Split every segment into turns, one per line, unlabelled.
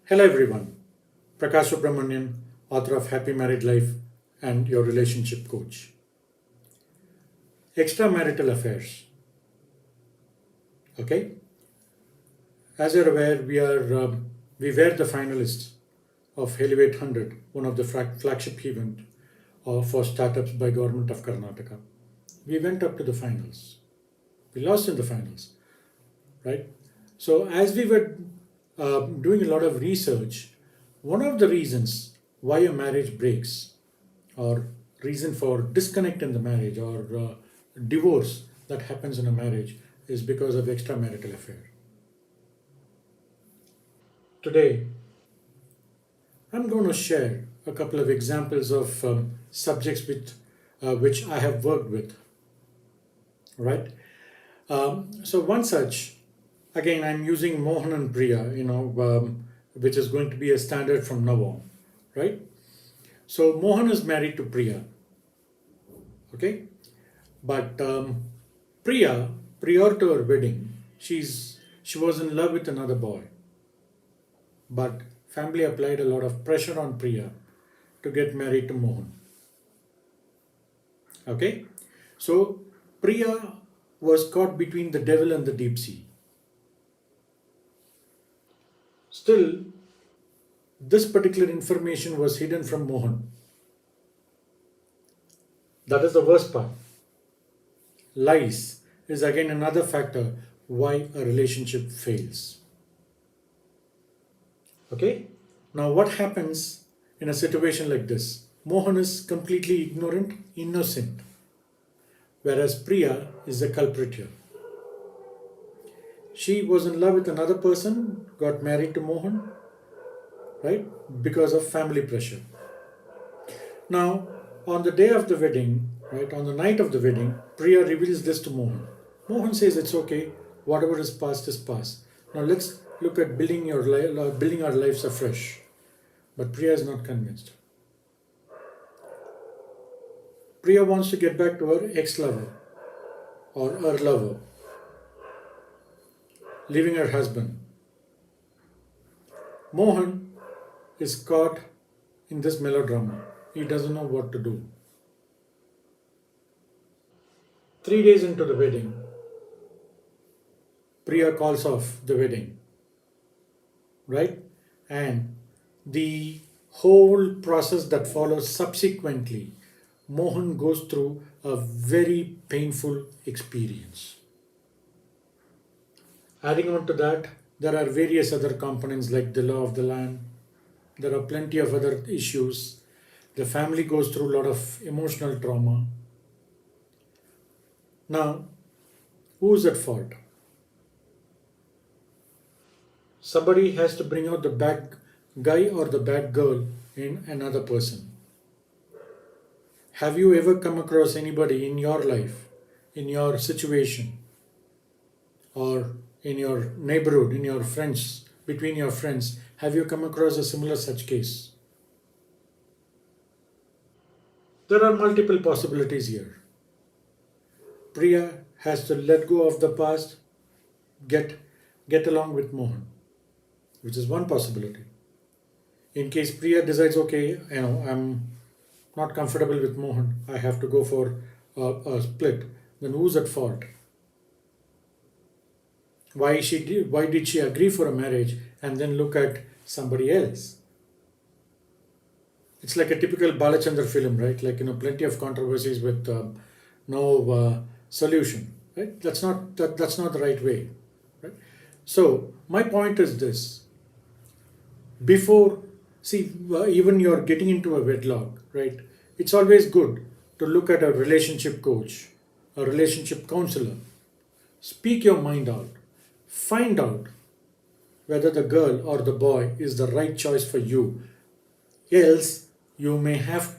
Hello everyone, Prakash Subramanian, author of Happy Married Life and your relationship coach. Extramarital affairs. Okay, as you're aware, we were the finalists of Elevate 100, one of the flagship event for startups by Government of Karnataka. We went up to the finals. We lost in the finals, right? So as we were doing a lot of research, one of the reasons why a marriage breaks or reason for disconnect in the marriage or divorce that happens in a marriage is because of extramarital affair. Today, I'm going to share a couple of examples of subjects which I have worked with. Right. So one such, again, I'm using Mohan and Priya, which is going to be a standard from now on, right? So Mohan is married to Priya, okay, but Priya, prior to her wedding, she was in love with another boy, but family applied a lot of pressure on Priya to get married to Mohan. Okay, so Priya was caught between the devil and the deep sea. Still, this particular information was hidden from Mohan. That is the worst part. Lies is again another factor why a relationship fails. Okay? Now, what happens in a situation like this? Mohan is completely ignorant, innocent, whereas Priya is the culprit here. She was in love with another person, got married to Mohan, right? Because of family pressure. Now, on the day of the wedding, right, on the night of the wedding, Priya reveals this to Mohan. Mohan says it's okay, whatever is past is past. Now let's look at building our lives afresh. But Priya is not convinced. Priya wants to get back to her ex-lover or her lover, leaving her husband. Mohan is caught in this melodrama. He doesn't know what to do. 3 days into the wedding, Priya calls off the wedding, right? And the whole process that follows subsequently, Mohan goes through a very painful experience. Adding on to that, there are various other components like the law of the land. There are plenty of other issues. The family goes through a lot of emotional trauma. Now, who's at fault? Somebody has to bring out the bad guy or the bad girl in another person. Have you ever come across anybody in your life, in your situation, or in your neighborhood, in your friends, between your friends? Have you come across a similar such case? There are multiple possibilities here. Priya has to let go of the past, get along with Mohan, which is one possibility. In case Priya decides, okay, I'm not comfortable with Mohan, I have to go for a split, then who's at fault? Why did she agree for a marriage and then look at somebody else? It's like a typical Balachandra film, right? Like, plenty of controversies with no solution, right? That's not the right way, right? So my point is this: before, see, even you're getting into a wedlock, right? It's always good to look at a relationship coach, a relationship counselor. Speak your mind out. Find out whether the girl or the boy is the right choice for you. Else, you may have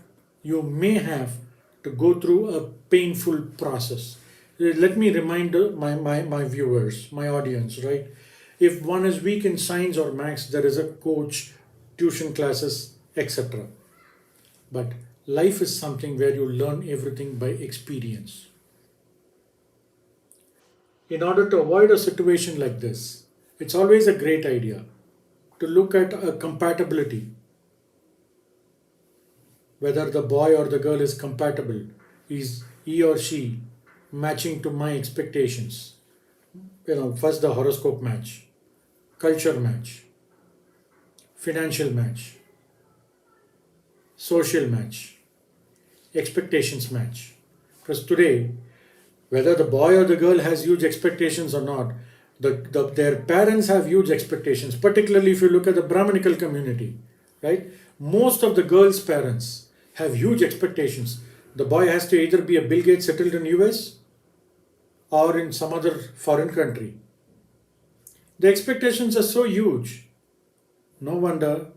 to go through a painful process. Let me remind my viewers, my audience, right? If one is weak in science or maths, there is a coach, tuition classes, etc. But life is something where you learn everything by experience. In order to avoid a situation like this, it's always a great idea to look at a compatibility, whether the boy or the girl is compatible, is he or she matching to my expectations. First the horoscope match, culture match, financial match, social match, expectations match. Because today, whether the boy or the girl has huge expectations or not, their parents have huge expectations, particularly if you look at the Brahminical community, right? Most of the girls' parents have huge expectations. The boy has to either be a Bill Gates settled in US or in some other foreign country. The expectations are so huge. No wonder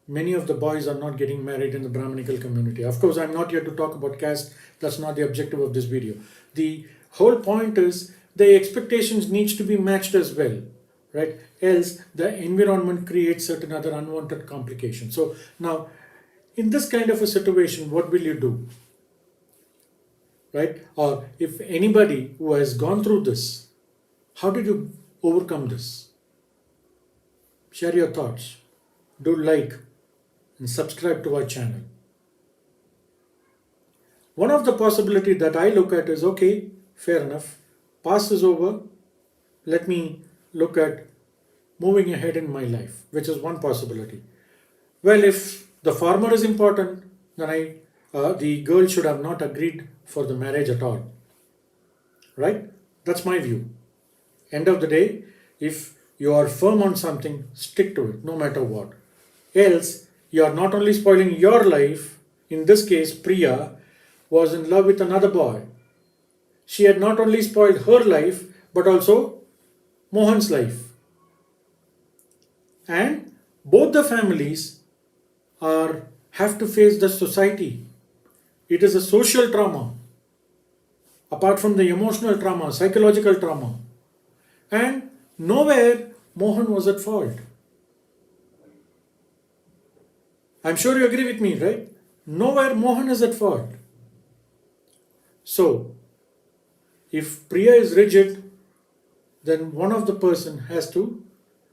many of the boys are not getting married in the Brahminical community. Of course, I'm not here to talk about caste. That's not the objective of this video. The whole point is the expectations needs to be matched as well, right? Else the environment creates certain other unwanted complications. So now, in this kind of a situation, what will you do? Right? Or if anybody who has gone through this, how did you overcome this? Share your thoughts. Do like and subscribe to our channel. One of the possibilities that I look at is, okay, fair enough, past is over, let me look at moving ahead in my life, which is one possibility. Well, if the former is important, then the girl should have not agreed for the marriage at all. Right? That's my view. End of the day, if you are firm on something, stick to it, no matter what. Else, you are not only spoiling your life. In this case, Priya was in love with another boy. She had not only spoiled her life, but also Mohan's life. And both the families have to face the society. It is a social trauma, apart from the emotional trauma, psychological trauma. And nowhere Mohan was at fault. I'm sure you agree with me, right? Nowhere Mohan is at fault. So, if Priya is rigid, then one of the person has to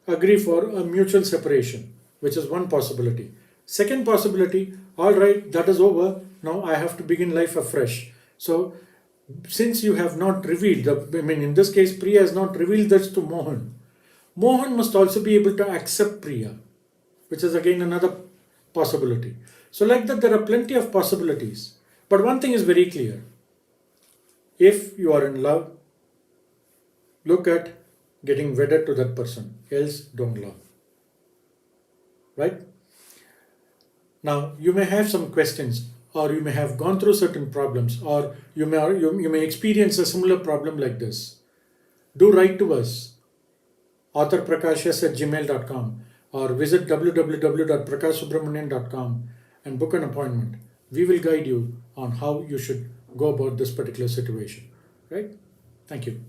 agree for a mutual separation, which is one possibility. Second possibility, all right, that is over. Now I have to begin life afresh. So, since you have not revealed, in this case, Priya has not revealed this to Mohan. Mohan must also be able to accept Priya, which is again another possibility. So like that, there are plenty of possibilities. But one thing is very clear. If you are in love, look at getting wedded to that person. Else, don't love. Right? Now, you may have some questions, or you may have gone through certain problems, or you may experience a similar problem like this. Do write to us, authorprakashs@gmail.com, or visit www.prakashsubramanian.com and book an appointment. We will guide you on how you should go about this particular situation. Right? Thank you.